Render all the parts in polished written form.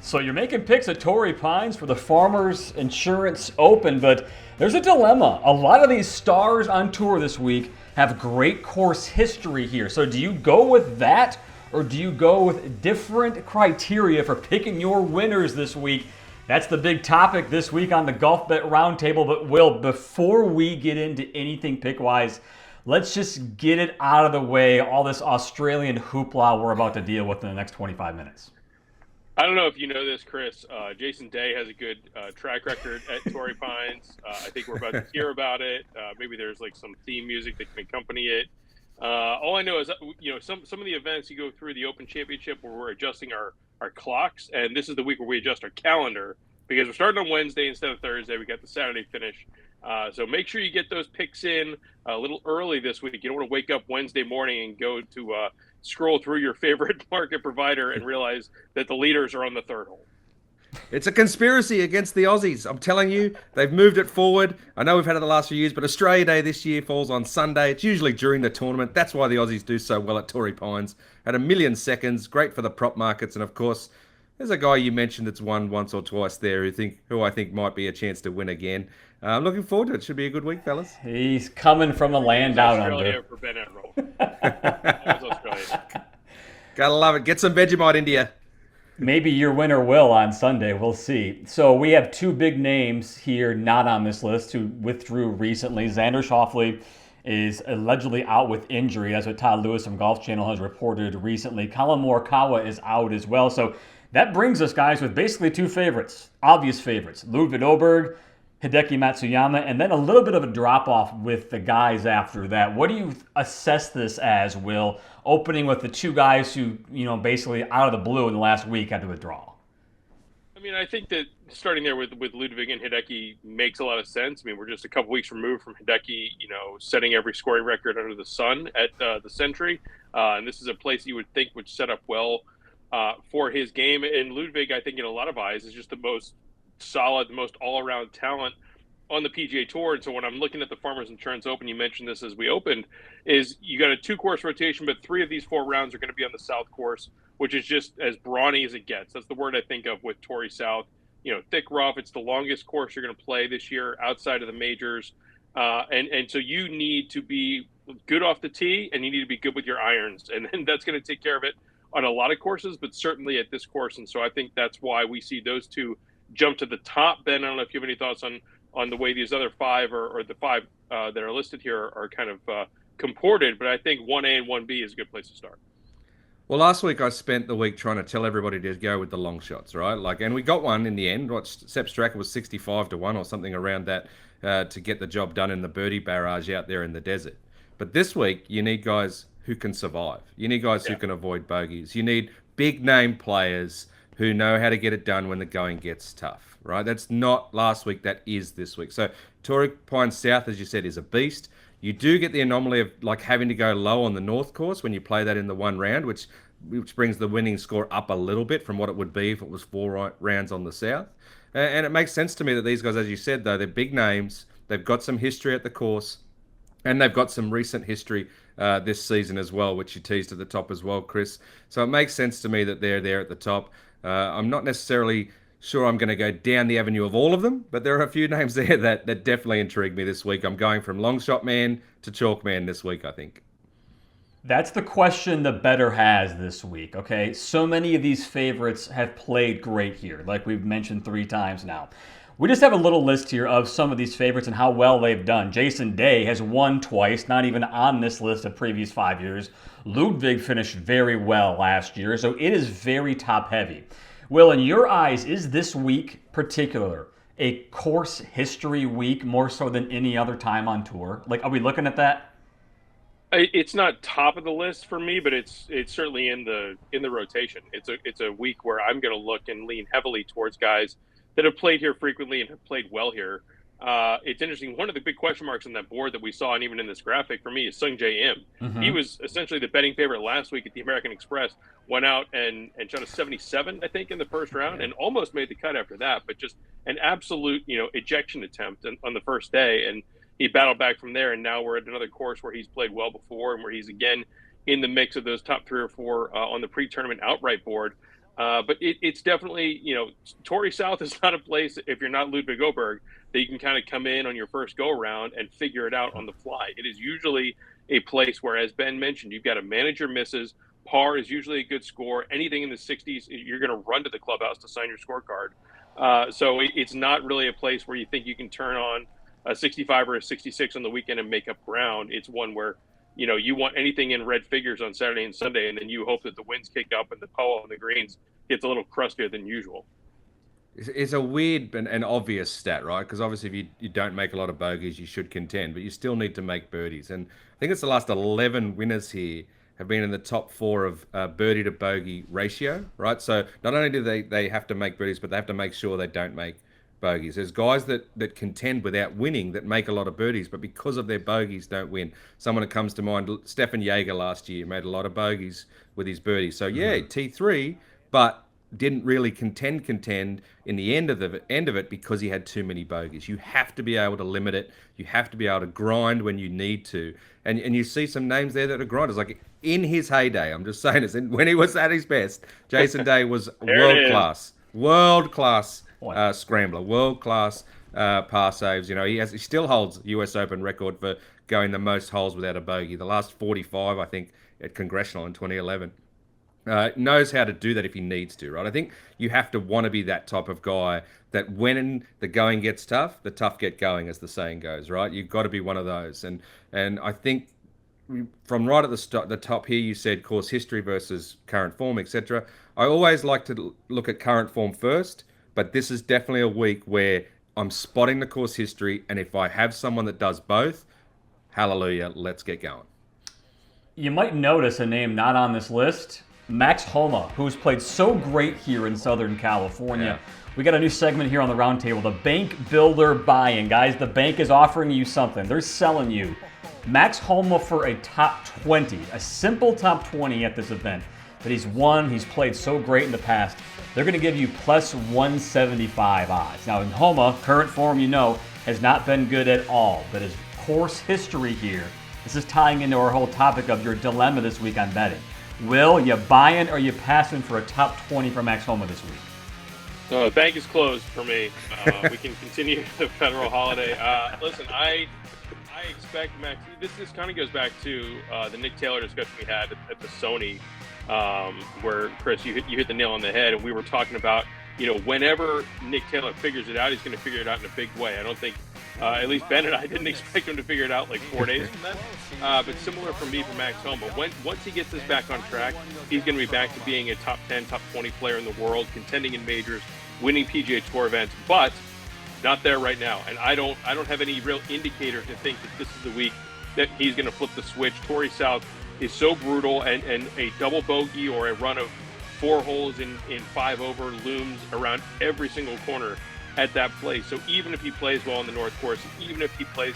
So you're making picks at Torrey Pines for the Farmers Insurance Open, but there's a dilemma. A lot of these stars on tour this week have great course history here. So do you go with that, or do you go with different criteria for picking your winners this week? That's the big topic this week on the Golfbet Roundtable. But Will, before we get into anything pick-wise, let's just get it out of the way, all this Australian hoopla we're about to deal with in the next 25 minutes. I don't know if you know this, Chris. Jason Day has a good track record at Torrey Pines. I think we're about to hear about it. Maybe there's like some theme music that can accompany it. All I know is, some of the events you go through the Open Championship where we're adjusting our clocks, and this is the week where we adjust our calendar because we're starting on Wednesday instead of Thursday. We got the Saturday finish. So make sure you get those picks in a little early this week. You don't want to wake up Wednesday morning and go to scroll through your favorite market provider and realize that the leaders are on the third hole. It's a conspiracy against the Aussies. I'm telling you, they've moved it forward. I know we've had it the last few years, but Australia Day this year falls on Sunday. It's usually during the tournament. That's why the Aussies do so well at Torrey Pines. At 1,000,000 seconds, great for the prop markets. And of course, there's a guy you mentioned that's won once or twice there who I think might be a chance to win again. I'm looking forward to it. Should be a good week, fellas. He's coming from the land down under. For Ben Admiral. Australia. Gotta love it. Get some Vegemite into you. Maybe your winner will on Sunday. We'll see. So we have two big names here not on this list who withdrew recently. Xander Schauffele is allegedly out with injury. That's what Todd Lewis from Golf Channel has reported recently. Colin Morikawa is out as well. So that brings us, guys, with basically two favorites, obvious favorites. Ludwig Åberg, Hideki Matsuyama, and then a little bit of a drop-off with the guys after that. What do you assess this as, Will, opening with the two guys who, basically out of the blue in the last week had to withdraw? I mean, I think that starting there with Ludwig and Hideki makes a lot of sense. I mean, we're just a couple weeks removed from Hideki, setting every scoring record under the sun at the Century. And this is a place you would think would set up well for his game. And Ludwig, I think in a lot of eyes, is just the most solid, the most all-around talent on the PGA Tour. And so when I'm looking at the Farmers Insurance Open, you mentioned this as we opened, is you got a two-course rotation, but 3 of these 4 rounds are going to be on the South course, which is just as brawny as it gets. That's the word I think of with Torrey South. Thick rough. It's the longest course you're going to play this year outside of the majors. And so you need to be good off the tee, and you need to be good with your irons. And then that's going to take care of it on a lot of courses, but certainly at this course. And so I think that's why we see those two jump to the top. Ben, I don't know if you have any thoughts on the way these other 5 or the 5 that are listed here are kind of comported, but I think 1A and 1B is a good place to start. Well, last week I spent the week trying to tell everybody to go with the long shots, right? And we got one in the end. Sepp Straka was 65-1 or something around that to get the job done in the birdie barrage out there in the desert. But this week, you need guys who can survive. You need guys who can avoid bogeys. You need big name players who know how to get it done when the going gets tough, right? That's not last week, that is this week. So Torrey Pines South, as you said, is a beast. You do get the anomaly of having to go low on the North course when you play that in the one round, which brings the winning score up a little bit from what it would be if it was 4 rounds on the South. And it makes sense to me that these guys, as you said, though, they're big names. They've got some history at the course, and they've got some recent history this season as well, which you teased at the top as well, Chris. So it makes sense to me that they're there at the top. I'm not necessarily sure I'm going to go down the avenue of all of them, but there are a few names there that definitely intrigue me this week. I'm going from long shot man to chalk man this week, I think. That's the question the bettor has this week, okay? So many of these favorites have played great here, like we've mentioned 3 times now. We just have a little list here of some of these favorites and how well they've done. Jason Day has won twice, not even on this list of previous 5 years. Ludwig finished very well last year, so it is very top-heavy. Will, in your eyes, is this week particular a course history week more so than any other time on tour? Are we looking at that? It's not top of the list for me, but it's certainly in the rotation. It's a week where I'm going to look and lean heavily towards guys that have played here frequently and have played well here. It's interesting. One of the big question marks on that board that we saw, and even in this graphic for me, is Sungjae Im. Mm-hmm. He was essentially the betting favorite last week at the American Express, went out and shot a 77, I think, in the first round, and almost made the cut after that, but just an absolute, ejection attempt on the first day. And he battled back from there, and now we're at another course where he's played well before and where he's again in the mix of those top 3 or 4 on the pre-tournament outright board. But it's definitely, Torrey South is not a place, if you're not Ludwig Oberg, that you can kind of come in on your first go around and figure it out on the fly. It is usually a place where, as Ben mentioned, you've got to manage your misses. Par is usually a good score. Anything in the 60s, you're going to run to the clubhouse to sign your scorecard. So it's not really a place where you think you can turn on a 65 or a 66 on the weekend and make up ground. It's one where, you want anything in red figures on Saturday and Sunday, and then you hope that the winds kick up and the POA on the greens gets a little crustier than usual. It's a weird and obvious stat, right? Because obviously if you don't make a lot of bogeys, you should contend, but you still need to make birdies. And I think it's the last 11 winners here have been in the top 4 of birdie to bogey ratio, right? So not only do they have to make birdies, but they have to make sure they don't make bogeys. There's guys that contend without winning that make a lot of birdies, but because of their bogeys don't win. Someone that comes to mind, Stefan Jaeger last year made a lot of bogeys with his birdies. So yeah, T3, but didn't really contend in the end of it because he had too many bogeys. You have to be able to limit it. You have to be able to grind when you need to. And you see some names there that are grinders. Like in his heyday, I'm just saying this, when he was at his best, Jason Day was world class scrambler, world class par saves. He still holds US Open record for going the most holes without a bogey. The last 45, I think, at Congressional in 2011. Knows how to do that if he needs to, right? I think you have to want to be that type of guy that when the going gets tough, the tough get going, as the saying goes, right? You've got to be one of those. And I think from right at the top here, you said course history versus current form, etc. I always like to look at current form first, but this is definitely a week where I'm spotting the course history, and if I have someone that does both, hallelujah, let's get going. You might notice a name not on this list. Max Homa, who's played so great here in Southern California. Yeah. We got a new segment here on the roundtable, the Bank Builder Buy-In. Guys, the bank is offering you something. They're selling you Max Homa for a top 20, a simple top 20 at this event that he's won. He's played so great in the past. They're going to give you plus 175 odds. Now, in Homa, current form, has not been good at all, but his course history here, this is tying into our whole topic of your dilemma this week on betting. Will you buying or you passing for a top 20 for Max Homa this week? The bank is closed for me. We can continue the federal holiday. Listen, I expect Max. This kind of goes back to the Nick Taylor discussion we had at the Sony, where Chris, you hit the nail on the head, and we were talking about whenever Nick Taylor figures it out, he's going to figure it out in a big way. I don't think. At least Ben and I didn't expect him to figure it out like 4 days from then. But similar for me for Max Homa. Once he gets this back on track, he's going to be back to being a top 10, top 20 player in the world, contending in majors, winning PGA Tour events, but not there right now. And I don't have any real indicator to think that this is the week that he's going to flip the switch. Torrey South is so brutal, and a double bogey or a run of 4 holes in 5 over looms around every single corner at that place. So even if he plays well on the North Course, even if he plays,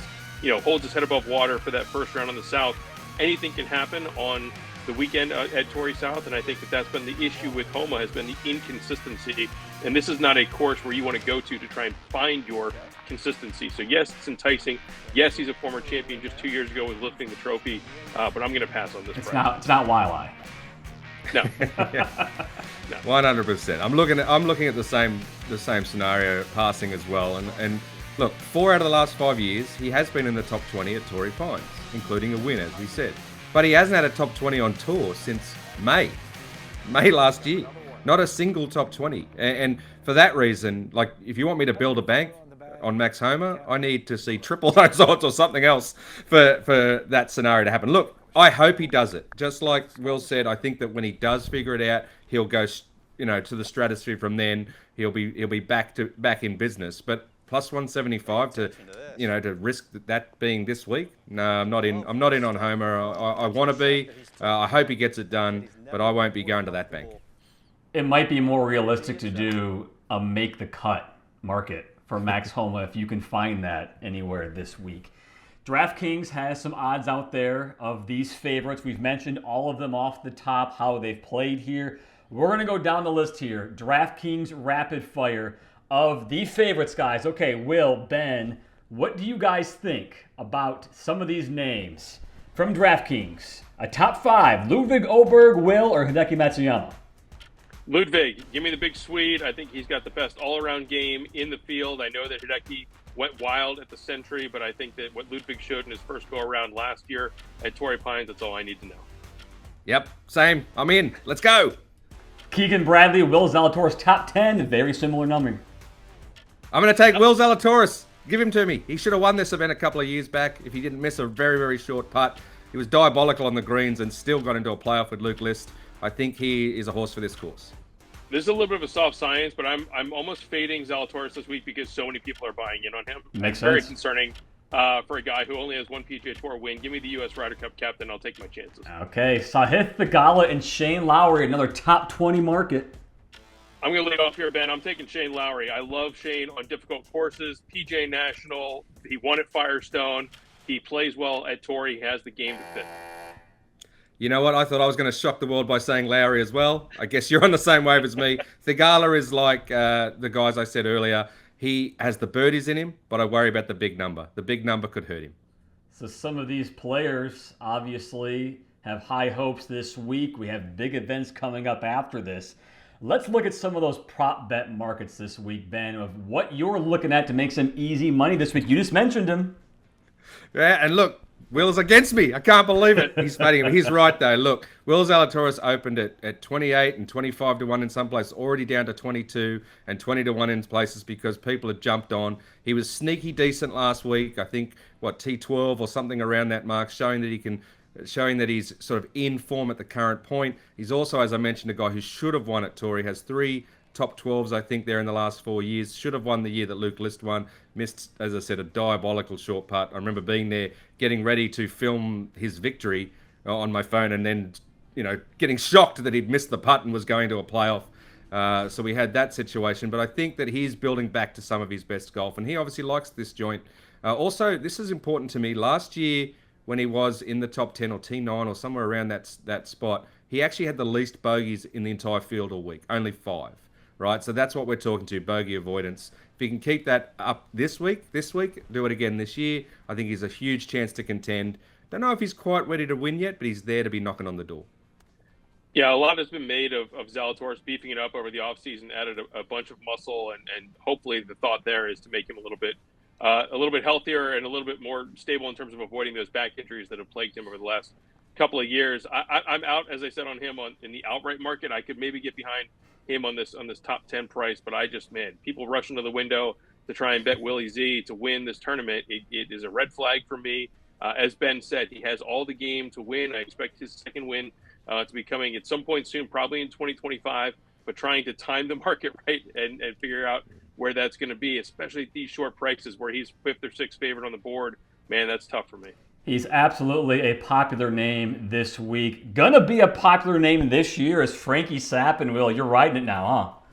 holds his head above water for that first round on the South, anything can happen on the weekend at Torrey South. And I think that's been the issue with Homa, has been the inconsistency. And this is not a course where you want to go to try and find your consistency. So yes, it's enticing. Yes, he's a former champion just 2 years ago with lifting the trophy. But I'm going to pass on this. It's not Waialae. No. No. 100%. I'm looking at the same scenario, passing as well. And look, 4 out of the last 5 years, he has been in the top 20 at Torrey Pines, including a win, as we said. But he hasn't had a top 20 on tour since May last year. Not a single top 20. And for that reason, like, if you want me to build a bank on Max Homa, I need to see triple those odds or something else for that scenario to happen. Look, I hope he does it. Just like Will said, I think that when he does figure it out, he'll go, to the stratosphere from then. He'll be back in business. But plus 175 to risk that being this week. No, I'm not in on Homer. I want to be. I hope he gets it done, but I won't be going to that bank. It might be more realistic to do a make the cut market for Max Homa if you can find that anywhere this week. DraftKings has some odds out there of these favorites. We've mentioned all of them off the top, how they've played here. We're going to go down the list here. DraftKings rapid fire of the favorites, guys. Okay, Will, Ben, what do you guys think about some of these names from DraftKings? A top 5, Ludwig Oberg, Will, or Hideki Matsuyama? Ludwig, give me the big Swede. I think he's got the best all-around game in the field. I know that Hideki went wild at the Century, but I think that what Ludwig showed in his first go-around last year at Torrey Pines, that's all I need to know. Yep, same. I'm in. Let's go. Keegan Bradley, Will Zalatoris, top 10, very similar numbering. I'm going to take Will Zalatoris. Give him to me. He should have won this event a couple of years back if he didn't miss a very, very short putt. He was diabolical on the greens and still got into a playoff with Luke List. I think he is a horse for this course. This is a little bit of a soft science, but I'm almost fading Zalatoris this week because so many people are buying in on him. Makes sense. Very concerning for a guy who only has one PGA Tour win. Give me the U.S. Ryder Cup captain. I'll take my chances. Okay, Sahith Theegala and Shane Lowry, another top 20 market. I'm going to lead off here, Ben. I'm taking Shane Lowry. I love Shane on difficult courses. PGA National. He won at Firestone. He plays well at Torrey. He has the game to fit. You know what? I thought I was going to shock the world by saying Lowry as well. I guess you're on the same wave as me. Theegala is like the guys I said earlier. He has the birdies in him, but I worry about the big number. The big number could hurt him. So some of these players obviously have high hopes this week. We have big events coming up after this. Let's look at some of those prop bet markets this week, Ben, of what you're looking at to make some easy money this week. You just mentioned him. Yeah, and look, Will's against me. I can't believe it. He's fighting me. He's right, though. Look, Will Zalatoris opened it at 28 and 25 to 1 in some places, already down to 22 and 20 to 1 in places because people had jumped on. He was sneaky decent last week. I think, T12 or something around that mark, showing that he's sort of in form at the current point. He's also, as I mentioned, a guy who should have won at Torrey. Has 3 top 12s, I think, there in the last 4 years. Should have won the year that Luke List won. Missed, as I said, a diabolical short putt. I remember being there, getting ready to film his victory on my phone, and then, getting shocked that he'd missed the putt and was going to a playoff. So we had that situation. But I think that he's building back to some of his best golf, and he obviously likes this joint. Also, this is important to me. Last year, when he was in the top 10 or T9 or somewhere around that spot, he actually had the least bogeys in the entire field all week, only 5. Right, so that's what we're talking to, bogey avoidance. If he can keep that up this week, do it again this year, I think he's a huge chance to contend. Don't know if he's quite ready to win yet, but he's there to be knocking on the door. Yeah, a lot has been made of Zalatoris beefing it up over the offseason, added a bunch of muscle, and hopefully the thought there is to make him a little bit healthier and a little bit more stable in terms of avoiding those back injuries that have plagued him over the last couple of years. I'm out, as I said, on him in the outright market. I could maybe get behind him on this top 10 price, but people rushing to the window to try and bet Willie Z to win this tournament. It is a red flag for me. As Ben said, he has all the game to win. I expect his second win to be coming at some point soon, probably in 2025, but trying to time the market right and figure out where that's going to be, especially at these short prices where he's 5th or 6th favorite on the board. Man, that's tough for me. He's absolutely a popular name this week. Gonna be a popular name this year is Frankie Sapp. Will, you're riding it now,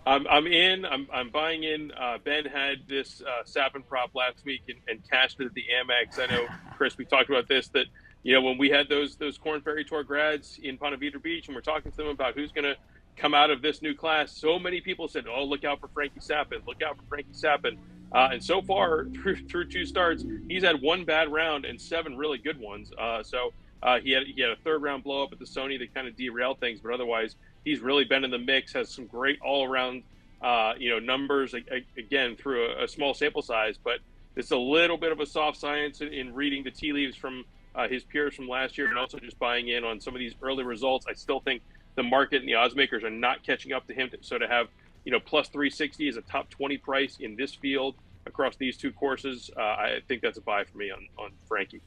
huh? I'm in. I'm buying in. Ben had this Sapp prop last week and cashed it at the Amex. I know, Chris, we talked about this, that when we had those Korn Ferry Tour grads in Ponte Vedra Beach and we're talking to them about who's going to come out of this new class, so many people said, "Oh, look out for Frankie Sapp! Look out for Frankie Sapp!" And so far, through 2 starts, he's had 1 bad round and 7 really good ones. So he had a 3rd round blow up at the Sony that kind of derailed things, but otherwise he's really been in the mix. Has some great all around numbers again through a small sample size, but it's a little bit of a soft science in reading the tea leaves from his peers from last year, and also just buying in on some of these early results. I still think the market and the odds makers are not catching up to him. So to have plus 360 is a top 20 price in this field across these 2 courses. I think that's a buy for me on Frankie.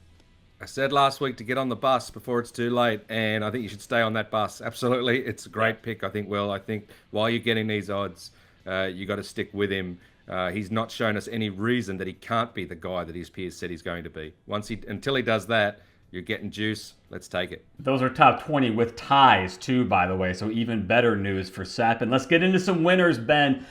I said last week to get on the bus before it's too late, and I think you should stay on that bus. Absolutely. It's a great pick, I think, Will. I think while you're getting these odds, you got to stick with him. He's not shown us any reason that he can't be the guy that his peers said he's going to be. Until he does that, you're getting juice. Let's take it. Those are top 20 with ties, too, by the way. So even better news for Sapp. And let's get into some winners, Ben.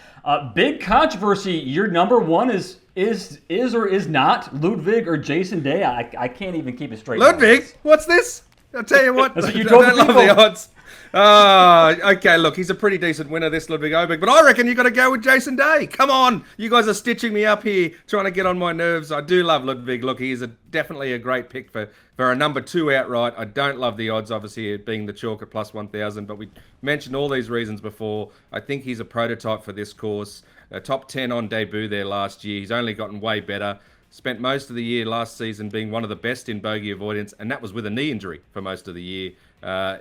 Big controversy. Your number one is or is not Ludwig or Jason Day. I can't even keep it straight. Ludwig? What's this? I'll tell you what. That's what you I told don't the love the odds. Okay, look, he's a pretty decent winner, this Ludwig Aberg, but I reckon you got to go with Jason Day. Come on, you guys are stitching me up here, trying to get on my nerves. I do love Ludwig. Look, he's definitely a great pick for a number 2 outright. I don't love the odds, obviously, it being the chalk at plus 1,000, but we mentioned all these reasons before. I think he's a prototype for this course. A top 10 on debut there last year. He's only gotten way better. Spent most of the year last season being one of the best in bogey avoidance, and that was with a knee injury for most of the year.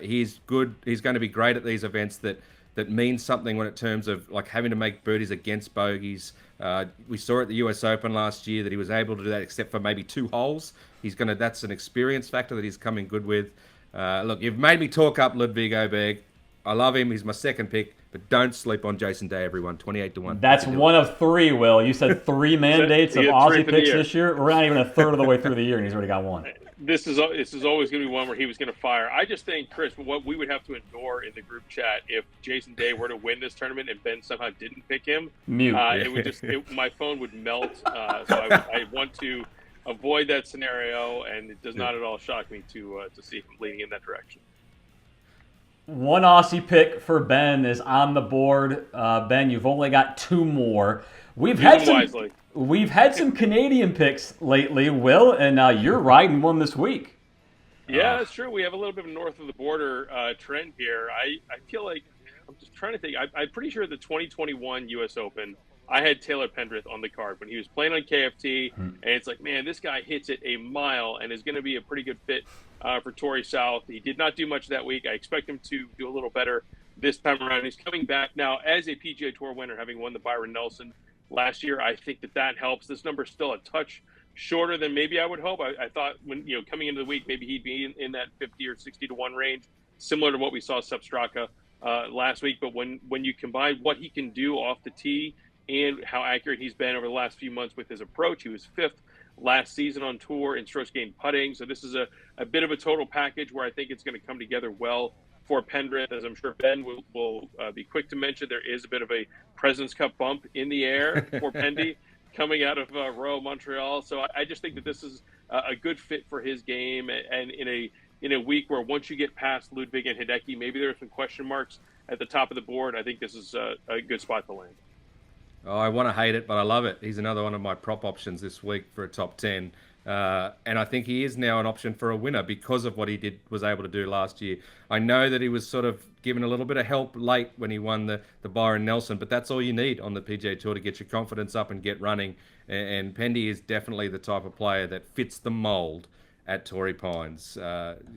He's good. He's going to be great at these events that means something when it terms of like having to make birdies against bogeys. We saw at the US Open last year that he was able to do that, except for maybe 2 holes. That's an experience factor that he's coming good with. Look, you've made me talk up Ludwig Aberg. I love him. He's my second pick. But don't sleep on Jason Day, everyone. 28-1. That's one of 3, Will. You said 3 mandates of Aussie picks this year. We're not even a third of the way through the year, and he's already got 1. This is always going to be one where he was going to fire. I just think, Chris, what we would have to endure in the group chat if Jason Day were to win this tournament and Ben somehow didn't pick him, mute. My phone would melt. So I want to avoid that scenario, and it does not at all shock me to see him leaning in that direction. 1 Aussie pick for Ben is on the board. Ben, you've only got 2 more. We've had some Canadian picks lately, Will, and you're riding one this week. Yeah, that's true. We have a little bit of a north of the border trend here. I feel like I'm just trying to think. I'm pretty sure the 2021 U.S. Open, I had Taylor Pendrith on the card when he was playing on KFT, and it's like, man, this guy hits it a mile and is going to be a pretty good fit for Torrey South. He did not do much that week. I expect him to do a little better this time around. He's coming back now as a PGA Tour winner, having won the Byron Nelson last year. I think that helps. This number is still a touch shorter than maybe I would hope. I thought when coming into the week, maybe he'd be in that 50 or 60 to 1 range, similar to what we saw Sepp Straka last week. But when you combine what he can do off the tee and how accurate he's been over the last few months with his approach, he was 5th last season on tour in strokes gained putting. So this is a bit of a total package where I think it's going to come together well for Pendrith. As I'm sure Ben will be quick to mention, there is a bit of a President's Cup bump in the air for Pendy coming out of Royal Montreal. So I just think that this is a good fit for his game. And in a week where once you get past Ludwig and Hideki, maybe there are some question marks at the top of the board. I think this is a good spot to land. Oh, I want to hate it, but I love it. He's another one of my prop options this week for a top 10. And I think he is now an option for a winner because of what he was able to do last year. I know that he was sort of given a little bit of help late when he won the Byron Nelson, but that's all you need on the PGA Tour to get your confidence up and get running. And Pendy is definitely the type of player that fits the mold at Torrey Pines.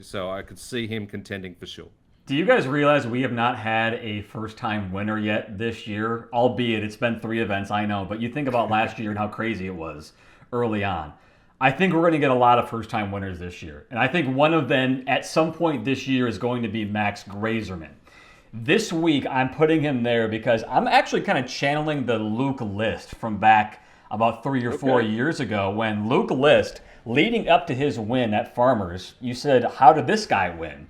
So I could see him contending for sure. Do you guys realize we have not had a first-time winner yet this year? Albeit it's been 3 events, I know. But you think about last year and how crazy it was early on. I think we're going to get a lot of first-time winners this year. And I think one of them at some point this year is going to be Max Grazerman. This week, I'm putting him there because I'm actually kind of channeling the Luke List from back about 3 or 4 years ago when Luke List, leading up to his win at Farmers, you said, how did this guy win?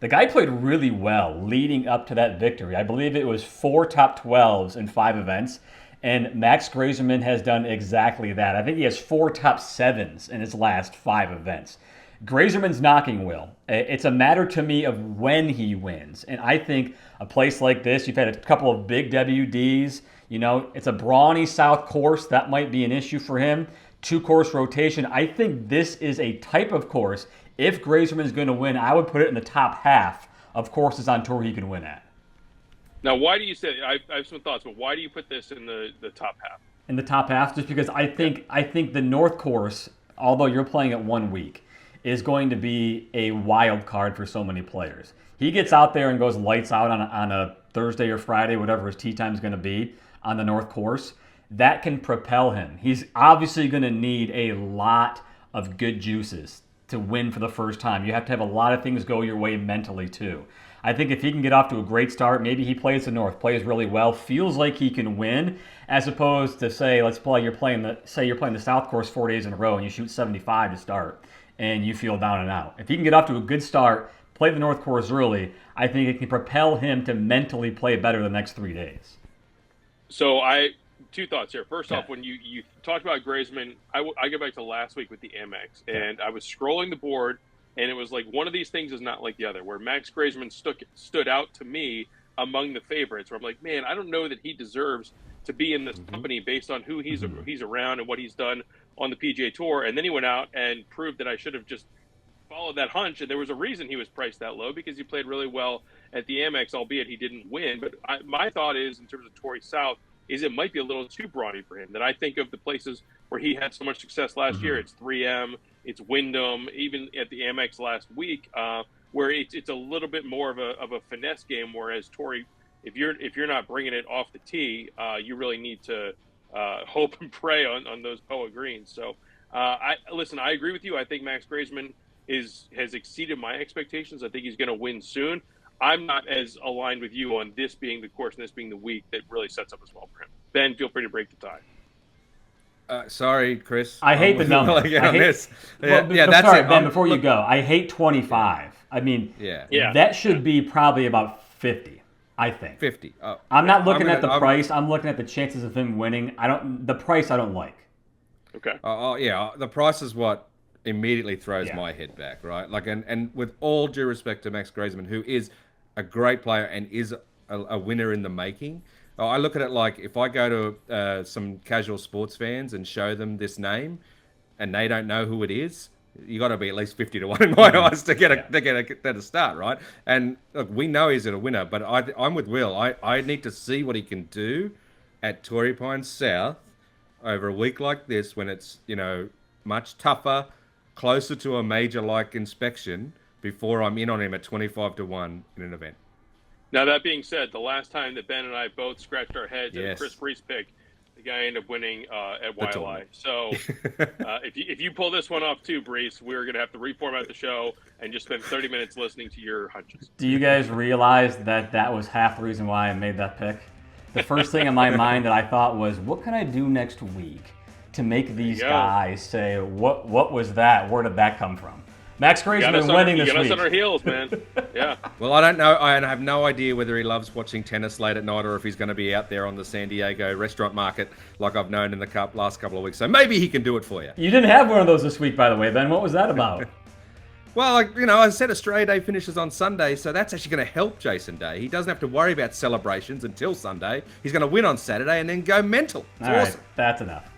The guy played really well leading up to that victory. I believe it was 4 top 12s in 5 events, and Max Grazerman has done exactly that. I think he has 4 top 7s in his last 5 events. Grazerman's knocking, Will. It's a matter to me of when he wins, and I think a place like this, you've had a couple of big WDs. It's a brawny South course. That might be an issue for him. 2-course rotation. I think this is a type of course. If Grazerman is going to win, I would put it in the top half of courses on tour he can win at. Now, why do you say I have some thoughts, but why do you put this in the top half? In the top half, just because I think the North Course, although you're playing it 1 week, is going to be a wild card for so many players. He gets out there and goes lights out on a Thursday or Friday, whatever his tee time is going to be on the North Course. That can propel him. He's obviously going to need a lot of good juices to win for the first time. You have to have a lot of things go your way mentally too. I think if he can get off to a great start, maybe he plays the North, plays really well, feels like he can win, as opposed to say, you're playing the South Course 4 days in a row and you shoot 75 to start and you feel down and out. If he can get off to a good start, play the North Course early, I think it can propel him to mentally play better the next 3 days. So 2 thoughts here. First off, when you talked about Grazerman, I go back to last week with the Amex, and I was scrolling the board And it was like one of these things is not like the other, where Max Grazeman stood out to me among the favorites, where I'm like, man, I don't know that he deserves to be in this company based on who he's around and what he's done on the PGA Tour. And then he went out and proved that I should have just followed that hunch. And there was a reason he was priced that low, because he played really well at the Amex, albeit he didn't win. But my thought is, in terms of Torrey South, is it might be a little too brawny for him. That I think of the places where he had so much success last year. It's 3M, it's Wyndham, even at the Amex last week, where it's a little bit more of a finesse game. Whereas Torrey, if you're not bringing it off the tee, you really need to hope and pray on those POA greens. So I agree with you. I think Max Grazeman has exceeded my expectations. I think he's going to win soon. I'm not as aligned with you on this being the course and this being the week that really sets up as well for him. Ben, feel free to break the tie. Sorry, Chris. I hate the number. That's sorry, it. Ben, before you go, I hate 25. I mean, that should be probably about 50, I think. 50. I'm not looking at the price. I'm looking at the chances of him winning. The price I don't like. Okay. The price is what immediately throws my head back, right? Like, and with all due respect to Max Grazeman, who is a great player and is a winner in the making, I look at it like, if I go to some casual sports fans and show them this name and they don't know who it is, you got to be at least 50 to 1 in my eyes to get a start, right? And look, we know he's a winner, but I'm with Will. I need to see what he can do at Torrey Pines South over a week like this, when it's, much tougher, closer to a major-like inspection, before I'm in on him at 25 to 1 in an event. Now, that being said, the last time that Ben and I both scratched our heads at Chris Freese pick, the guy ended up winning at YLI. So if you pull this one off too, Brees, we're going to have to reformat the show and just spend 30 minutes listening to your hunches. Do you guys realize that was half the reason why I made that pick? The first thing in my mind that I thought was, what can I do next week to make these guys say, what was that? Where did that come from? Max Grazeman winning this week. You got us on our heels, man. Yeah. Well, I don't know. I have no idea whether he loves watching tennis late at night, or if he's going to be out there on the San Diego restaurant market like I've known in the last couple of weeks. So maybe he can do it for you. You didn't have one of those this week, by the way, Ben. What was that about? Well, I said Australia Day finishes on Sunday, so that's actually going to help Jason Day. He doesn't have to worry about celebrations until Sunday. He's going to win on Saturday and then go mental. It's awesome. Right, that's enough.